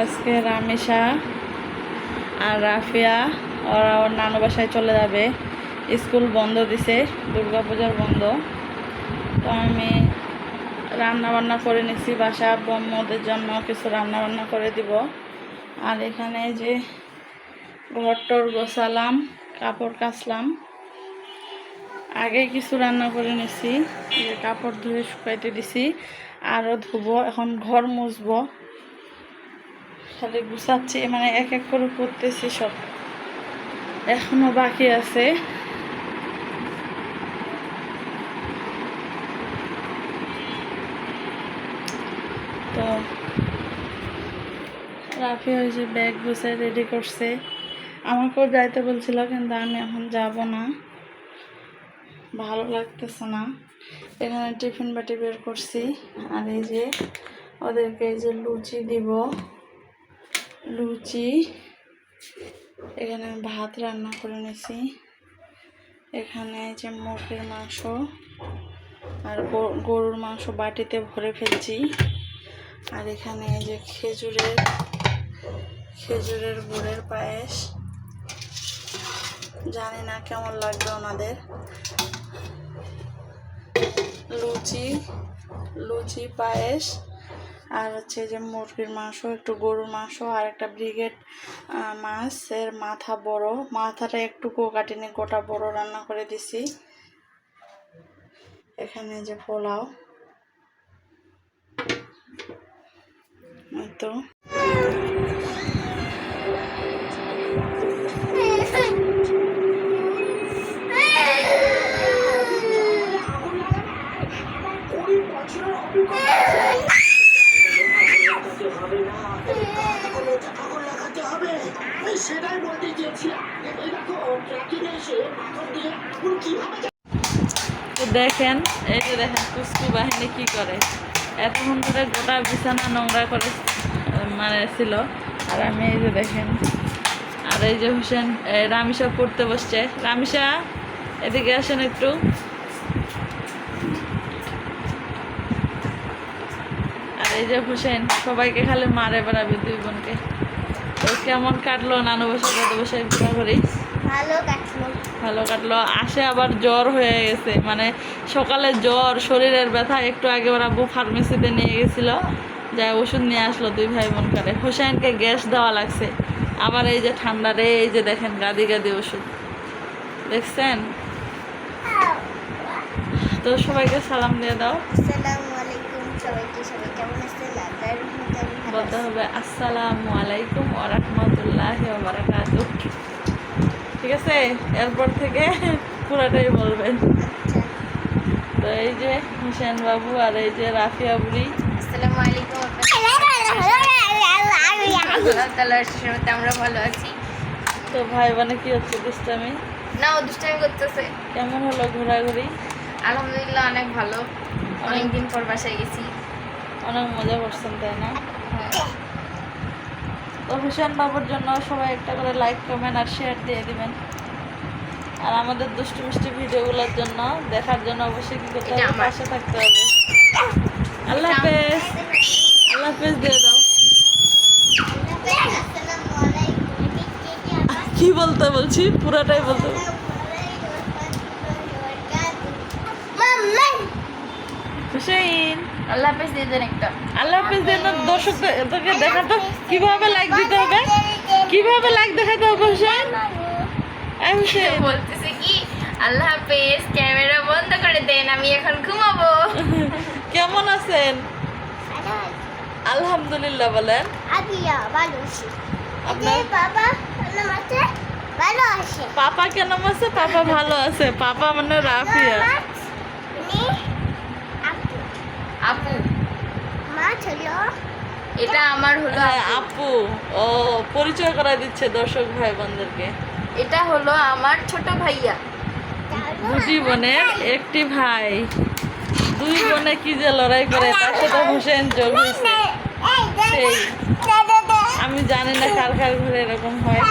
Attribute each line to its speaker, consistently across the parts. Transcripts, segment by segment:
Speaker 1: আজকে রামিসা আর রাফিয়া ওরা ওর নানু বাসায় চলে যাবে। স্কুল বন্ধ দিছে, দুর্গাপূজার বন্ধ। তো আমি রান্না বান্না করে নিছি, বাসা বোনদের জন্য কিছু রান্না বান্না করে দিব। আর এখানে যে ঘরটর গোছালাম, কাপড় কাচলাম, আগে কিছু রান্না করে নিছি, কাপড় ধুয়ে শুকাইতে দিছি, আরও ধুবো। এখন ঘর মুছবো, খালি গুছাচ্ছি, মানে এক এক করে করতেছি, সব এখনো বাকি আছে। তো রাফি হয়েছে ব্যাগ গুছাই রেডি করছে, আমাকেও যাইতে বলছিল, কিন্তু আমি এখন যাব না, ভালো লাগতেছে না। এখানে টিফিন বাটি বের করছি, আর এই যে ওদেরকে এই যে লুচি দিব, লুচি। এখানে আমি ভাত রান্না করে নিয়েছি, এখানে যে মুরগির মাংস আর গরুর মাংস বাটিতে ভরে ফেলছি। আর এখানে এই যে খেজুরের গুড়ের পায়েস, জানি না কেমন লাগবে ওনাদের। লুচি পায়েস, আর হচ্ছে যে মুরগির মাংস, একটু গরুর মাংস, আর একটা ব্রিগেড মাছের মাথা, বড় মাথাটা একটুকু কাটিনি, গোটা বড় রান্না করে দিছি। এখানে যে পোলাও, তো দেখেন, এই যে দেখেন কুস্কু বাহিনী কি করে, এতক্ষণ ধরে গোটা বিছানা নোংরা করে মানে ছিল। আর আমি এই যে দেখেন, আর এই যে হোসেন রামিসা পড়তে বসছে। রামিসা এদিকে আসেন একটু। আর এই যে হোসেন সবাইকে খালি মারে বেড়াবে, দুই বোনকে। তো কেমন কাটলো নানু বসে দাদু বসে ঘোরাঘুরি? ভালো কাটলো। আসে আবার জ্বর হয়ে গেছে, মানে সকালে জ্বর, শরীরের ব্যথা। একটু আগে ওরা আব্বু ফার্মেসিতে নিয়ে গেছিল, যাই ওষুধ নিয়ে আসলো দুই ভাই বোন করে। হোসেনকে গ্যাস দেওয়া লাগছে, আবার এই যে ঠান্ডা রে, এই যে দেখেন গাদি গাদি ওষুধ, দেখছেন? তো সবাইকে সালাম দিয়ে দাও। বলতে হবে আসসালামু আলাইকুম ওয়া রাহমাতুল্লাহি ওয়া বারাকাতুহু, ঠিক আছে? এরপর থেকে পুরাটাই বলবেন। তো এই যে হোসেন বাবু, আর এই যে রাফিয়া বুড়ি।
Speaker 2: আসসালামু আলাইকুম। আমরা ভালো আছি।
Speaker 1: তো ভাই বোনে কি হচ্ছে, দুষ্টামি?
Speaker 2: না, ও দুষ্টামি করতেছে।
Speaker 1: কেমন হলো ঘোরাঘুরি?
Speaker 2: আলহামদুলিল্লাহ অনেক ভালো, অনেকদিন পর বাসায় গেছি,
Speaker 1: অনেক মজা করছেন, তাই না? তো হোসেন বাবুর জন্য সবাই একটা করে লাইক, কমেন্ট আর শেয়ার দিয়ে দিবেন। আর আমাদের দুষ্টু মিষ্টি ভিডিওগুলোর জন্য দেখার জন্য অবশ্যই কি করতে হবে, পাশে থাকতে হবে। আল্লাহ হাফেজ, আল্লাহ হাফেজ দিয়ে দাও। কি বলতে বলছি, পুরাটাই বলতে হুসেইন।
Speaker 2: আল্লাহ হাফেজ দিয়ে দেন একটা।
Speaker 1: আল্লাহ হাফেজ দিয়ে দাও। দর্শকদেরকে দেখাতো কিভাবে লাইক দিতে হবে, কিভাবে লাইক দেখাতে হবে। হুসেইন
Speaker 2: বলতেছে কি আল্লাহ হাফেজ, ক্যামেরা বন্ধ করে দেন, আমি এখন ঘুমাবো।
Speaker 1: কেমন আছেন? আলহামদুলিল্লাহ বলেন। আপনার পাপা কেমন আছে? পাপা ভালো আছে। পাপা মানে রাফিয়া।
Speaker 2: আপু, এটা আমার হলো
Speaker 1: আপু। ও পরিচয় করা দিচ্ছে দর্শক ভাই বোনদেরকে।
Speaker 2: এটা হলো আমার ছোট ভাইয়া।
Speaker 1: দুটি বোনের একটি ভাই, দুই বোনে কি যে লড়াই করে, তার সাথে হোসেন যোগ হয়েছে। সেই আমি জানি না কার কার ঘরে এরকম হয়।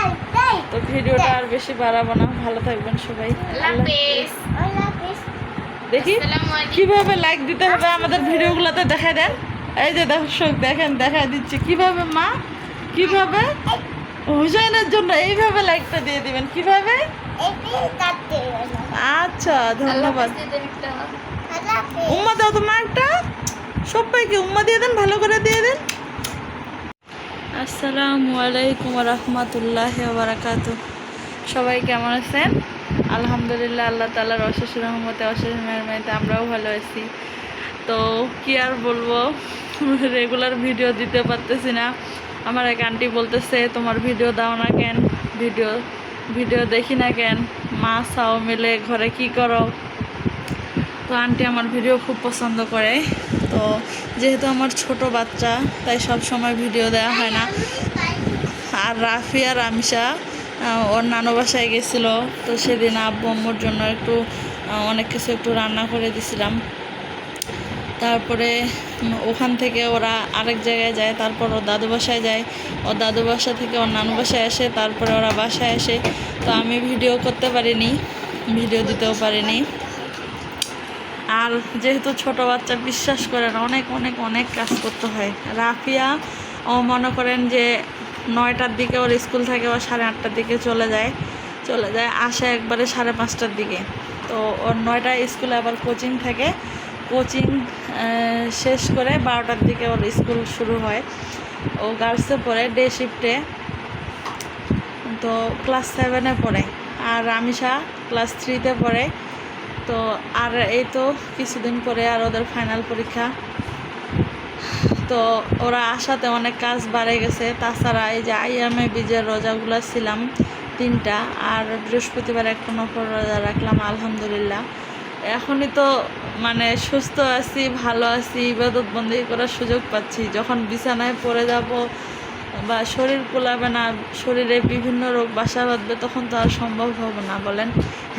Speaker 1: তো ভিডিওটা আর বেশি বাড়াবো না, ভালো থাকবেন সবাই। দেখি কিভাবে লাইক দিতে হবে আমাদের ভিডিওগুলোতে দেখায় দেন। এই যে দর্শক দেখেন, দেখায় দিচ্ছি কিভাবে। মা কিভাবে? হুসাইনের জন্য এইভাবে লাইকটা দিয়ে দিবেন। কিভাবে? আচ্ছা, ধন্যবাদ। উম্মা দাও তো মা একটা, সবাইকে উম্মা দিয়ে দেন, ভালো করে দিয়ে দেন। আসসালামু আলাইকুম ওয়া রাহমাতুল্লাহি ওয়া বারাকাতুহু। সবাই কেমন আছেন? আলহামদুলিল্লাহ, আল্লাহ তাআলার অশেষ রহমতে, অশেষ মেহরবানিতে আমরাও ভালো আছি। তো কি আর বলবো, রেগুলার ভিডিও দিতে পারতেছি না। আমার এক আন্টি বলতেছে তোমার ভিডিও দাও না কেন, ভিডিও দেখি না কেন, মা চাও মিলে ঘরে কি করো। তো আন্টি আমার ভিডিও খুব পছন্দ করে। তো যেহেতু আমার ছোট বাচ্চা, তাই সব সময় ভিডিও দেওয়া হয় না। আর রাফি আর রামিসা ওর নানু বাসায় গেছিলো, তো সেদিন আব্বু আম্মুর জন্য একটু অনেক কিছু একটু রান্না করে দিছিলাম। তারপরে ওখান থেকে ওরা আরেক জায়গায় যায়, তারপর ওর দাদু বাসায় যায়, ওর দাদু বাসা থেকে ওর নানু বাসায় আসে, তারপরে ওরা বাসায় আসে। তো আমি ভিডিও করতে পারিনি, ভিডিও দিতেও পারিনি। আর যেহেতু ছোট বাচ্চা, বিশ্বাস করেন অনেক অনেক অনেক কাজ করতে হয়। রাফিয়া ও মনে করেন যে 9টার দিকে ওর স্কুল থাকে, ও 8:30টার দিকে চলে যায়, আসে একবারে 5:30টার দিকে। তো ওর 9টায় স্কুলে আবার কোচিং থাকে, কোচিং শেষ করে 12টার দিকে ওর স্কুল শুরু হয়। ও গার্লসে পড়ে, ডে শিফটে। তো ক্লাস 7-এ পড়ে। আর রামিসা ক্লাস 3-তে পড়ে। তো আর এই তো কিছুদিন পরে আর ওদের ফাইনাল পরীক্ষা। তো ওরা আসাতে অনেক কাজ বাড়ে গেছে। তাছাড়া এই যে আইয়ামে বীজের রোজাগুলো ছিলাম 3টা, আর বৃহস্পতিবার একটা নফল রোজা রাখলাম আলহামদুলিল্লাহ। এখনই তো মানে সুস্থ আছি, ভালো আছি, ইবাদত বন্দেগী করার সুযোগ পাচ্ছি। যখন বিছানায় পড়ে যাব বা শরীর কুলাবে না, শরীরে বিভিন্ন রোগ বাসা বাঁধবে, তখন তো আর সম্ভব হবে না বলেন।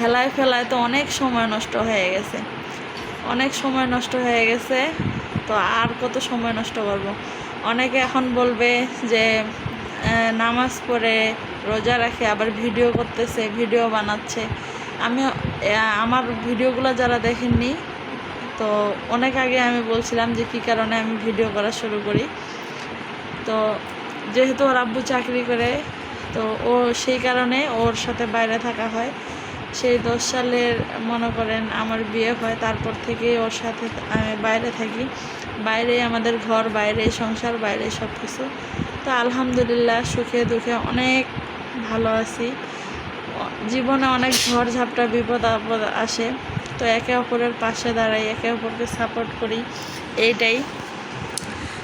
Speaker 1: হেলায় ফেলায় তো অনেক সময় নষ্ট হয়ে গেছে, অনেক সময় নষ্ট হয়ে গেছে। তো আর কত সময় নষ্ট করব। অনেকে এখন বলবে যে নামাজ পড়ে রোজা রাখে আবার ভিডিও করতেছে, ভিডিও বানাচ্ছে। আমি আমার ভিডিওগুলো যারা দেখেননি, তো অনেক আগে আমি বলছিলাম যে কী কারণে আমি ভিডিও করা শুরু করি। তো যেহেতু ওর আব্বু চাকরি করে, তো ও সেই কারণে ওর সাথে বাইরে থাকা হয়। সেই 10 সালের মনে করেন আমার বিয়ে হয়, তারপর থেকে ওর সাথে আমি বাইরে থাকি। বাইরেই আমাদের ঘর, বাইরেই সংসার, বাইরেই সব কিছু। তো আলহামদুলিল্লাহ সুখে দুঃখে অনেক ভালো আছি। জীবনে অনেক ঝড় ঝাপটা, বিপদ আপদ আসে, তো একে অপরের পাশে দাঁড়াই, একে অপরকে সাপোর্ট করি, এইটাই।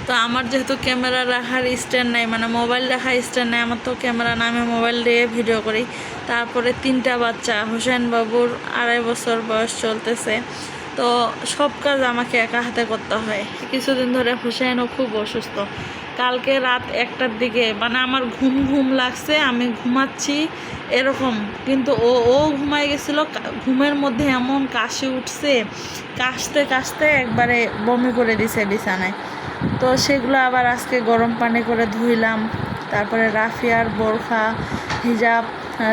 Speaker 1: তো আমার যেহেতু ক্যামেরা রাখার স্ট্যান্ড নাই, মানে মোবাইল রাখার স্ট্যান্ড নাই, আমার তো ক্যামেরা না, আমি মোবাইল দিয়ে ভিডিও করি। তারপরে 3টা বাচ্চা, হোসেন বাবুর 2.5 বছর বয়স চলতেছে। তো সব কাজ আমাকে একা হাতে করতে হয়। কিছুদিন ধরে হোসেনও খুব অসুস্থ। কালকে রাত 1টার দিকে মানে আমার ঘুম ঘুম লাগছে, আমি ঘুমাচ্ছি এরকম, কিন্তু ও ঘুমাই গেছিল। ঘুমের মধ্যে এমন কাশি উঠছে, কাশতে কাশতে একবারে বমি করে দিছে বিছানায়। তো সেগুলো আবার আজকে গরম পানি করে ধুইলাম। তারপরে রাফিয়ার বোরখা, হিজাব,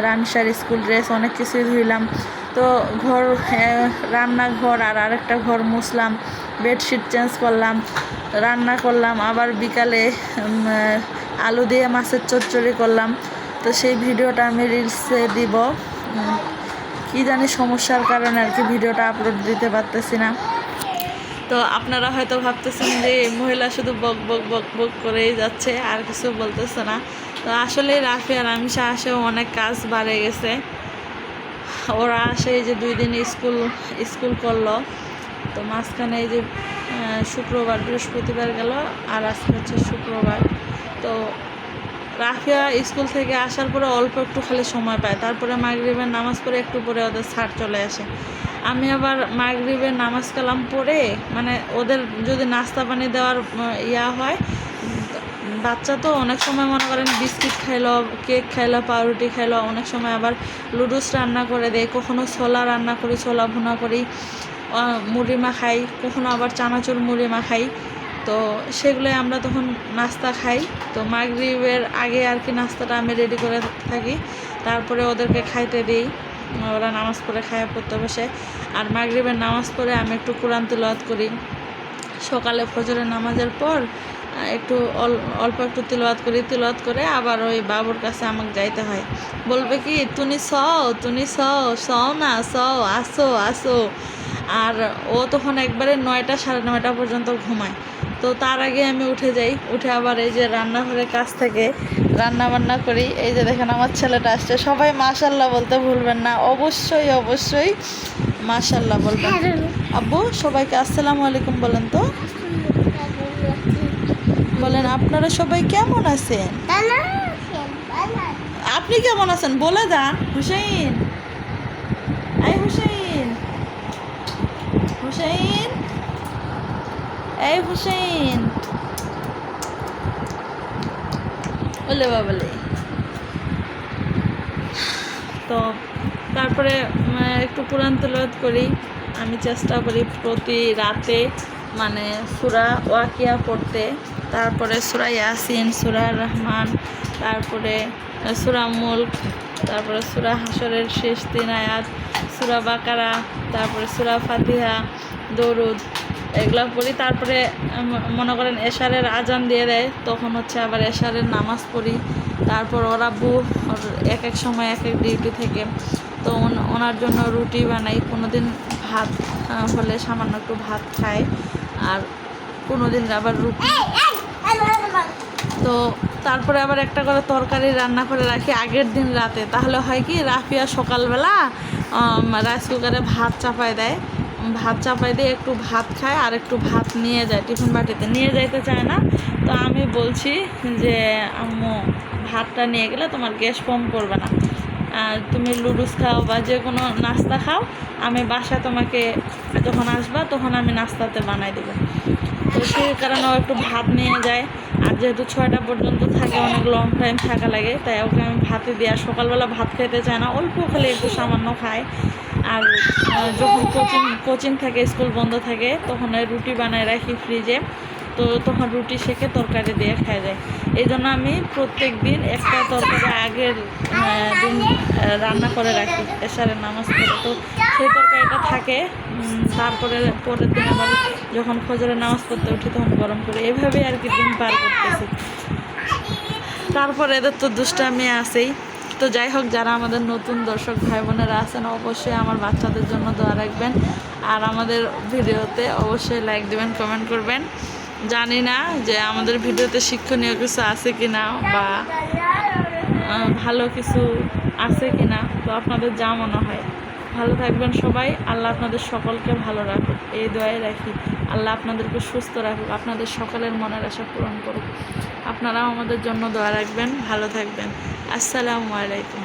Speaker 1: রামিসার স্কুল ড্রেস, অনেক কিছুই ধুইলাম। তো ঘর, রান্নাঘর আর আরেকটা ঘর মুছলাম, বেডশিট চেঞ্জ করলাম, রান্না করলাম। আবার বিকালে আলু দিয়ে মাছের চচ্চড়ি করলাম। তো সেই ভিডিওটা আমি রিলসে দিব। কি জানি সমস্যার কারণে আর কি ভিডিওটা আপলোড দিতে পারতেছি না। তো আপনারা হয়তো ভাবতেছেন যে মহিলা শুধু বক বক বক বক করেই যাচ্ছে, আর কিছু বলতেছে না। তো আসলে রাফি আর রামিসা আসেও অনেক কাজ বাড়ে গেছে। ওরা আসে এই যে 2 দিন স্কুল করলো। তো মাঝখানে এই যে শুক্রবার, বৃহস্পতিবার গেল, আর আজকে হচ্ছে শুক্রবার। তো রাফিয়া স্কুল থেকে আসার পরে অল্প একটু খালি সময় পায়, তারপরে মাগরিবের নামাজ পড়ে একটু পরে ওদের স্যার চলে আসে। আমি আবার মাগরিবের নামাজ কালাম পড়ে, মানে ওদের যদি নাস্তা পানি দেওয়ার হয়, বাচ্চা তো অনেক সময় মনে করেন বিস্কিট খাইলো, কেক খাইলো, পাউরুটি খাইলো, অনেক সময় আবার লুডুস রান্না করে দেয়, কখনো ছোলা রান্না করি, ছোলা ভুনা করি, মুড়ি মাখাই, কখনো আবার চানাচুর মুড়ি মাখাই। তো সেগুলোই আমরা তখন নাস্তা খাই। তো মাগরিবের আগে আর কি নাস্তাটা আমি রেডি করে থাকি, তারপরে ওদেরকে খাইতে দিই। ওরা নামাজ পড়ে খায়া পড়তে বসে। আর মাগরিবের নামাজ পড়ে আমি একটু কোরআন তিলাওয়াত করি। সকালে ফজরের নামাজের পর একটু অল্প একটু তিলওয়াত করে আবার ওই বাবুর কাছে আমাকে যাইতে হয়। বলবে কি তুমি সও না সও আসো। আর ও তখন একবারে 9টা 9:30 পর্যন্ত ঘুমায়। তো তার আগে আমি উঠে যাই, উঠে আবার এই যে রান্নাঘরের কাছ থেকে রান্না বান্না করি। এই যে দেখেন আমার ছেলেটা আসছে, সবাই মাশাল্লাহ বলতে ভুলবেন না, অবশ্যই মাশাল্লাহ বলবেন। আব্বু সবাইকে আসসালামু আলাইকুম বলেন তো, বলেন আপনারা সবাই কেমন আছেন? আপনি কেমন আছেন বলে যান। হুসাইন, এই হুসাইন, হুসাইন, এই হুসাইন, বলে বাবলে। তো তারপরে একটু কোরআন তেলাওয়াত করি। আমি চেষ্টা করি প্রতি রাতে মানে সূরা ওয়াকিয়া পড়তে, তারপরে সূরা ইয়াসিন, সূরা রহমান, তারপরে সূরা মুলক, তারপরে সূরা হাসরের শেষ 3 আয়াত, সূরা বাকারা, তারপরে সূরা ফাতিহা, দরুদ, এগুলো পড়ি। তারপরে মনে করেন এশারের আজান দিয়ে দেয়, তখন হচ্ছে আবার এশারের নামাজ পড়ি। তারপর ওর আব্বু এক এক সময় এক এক ডিউটি থেকে, তো ওনার জন্য রুটি বানাই। কোনো দিন ভাত হলে সামান্য একটু ভাত খায়, আর কোনো দিন আবার রুটি। তো তারপরে আবার একটা করে তরকারি রান্না করে রাখি আগের দিন রাতে। তাহলে হয় কি রাফিয়া সকালবেলা রাইস কুকারে ভাত চাপায় দেয়, ভাত চাপাই দিয়ে একটু ভাত খায় আর একটু ভাত নিয়ে যায়, টিফিন বাটিতে নিয়ে যাইতে চায় না। তো আমি বলছি যে আম্মু ভাতটা নিয়ে গেলে তোমার গ্যাস ফর্ম করবে না, তুমি লুডুস খাও বা যে কোনো নাস্তা খাও, আমি বাসায় তোমাকে যখন আসবা তখন আমি নাস্তাতে বানাই দেবো। তো সেই কারণে ও একটু ভাত নিয়ে যায়। আর যেহেতু 6টা পর্যন্ত থাকে, অনেক লং টাইম থাকা লাগে, তাই ওকে আমি ভাতে দিই। আর সকালবেলা ভাত খেতে চায় না, অল্প খেলে একটু সামান্য খায়। আর যখন কোচিং থাকে, স্কুল বন্ধ থাকে, তখন রুটি বানায় রাখি ফ্রিজে, তো তখন রুটি সেকে তরকারি দিয়ে খাই যায়। এই জন্য আমি প্রত্যেক দিন একটা তরকারি আগের দিন রান্না করে রাখি এশারের নামাজ পড়ে, তো সেই তরকারিটা থাকে। তারপরে পরের দিন আবার যখন ফজরের নামাজ পড়তে উঠি তখন গরম করি। এভাবেই আর কি দিন পার করতেছি। তারপরে এদের তো দুষ্টামি আছেই। তো যাই হোক, যারা আমাদের নতুন দর্শক ভাই বোনেরা আছেন, অবশ্যই আমার বাচ্চাদের জন্য দোয়া রাখবেন, আর আমাদের ভিডিওতে অবশ্যই লাইক দেবেন, কমেন্ট করবেন। জানি না যে আমাদের ভিডিওতে শিক্ষণীয় কিছু আছে কি না, বা ভালো কিছু আছে কি না, তো আপনাদের যা মনে হয়। ভালো থাকবেন সবাই, আল্লাহ আপনাদের সকলকে ভালো রাখুক, এই দোয়াই রাখি। আল্লাহ আপনাদেরকে সুস্থ রাখুক, আপনাদের সকলের মনের আশা পূরণ করুক। আপনারাও আমাদের জন্য দোয়া রাখবেন, ভালো থাকবেন। আসসালামু আলাইকুম।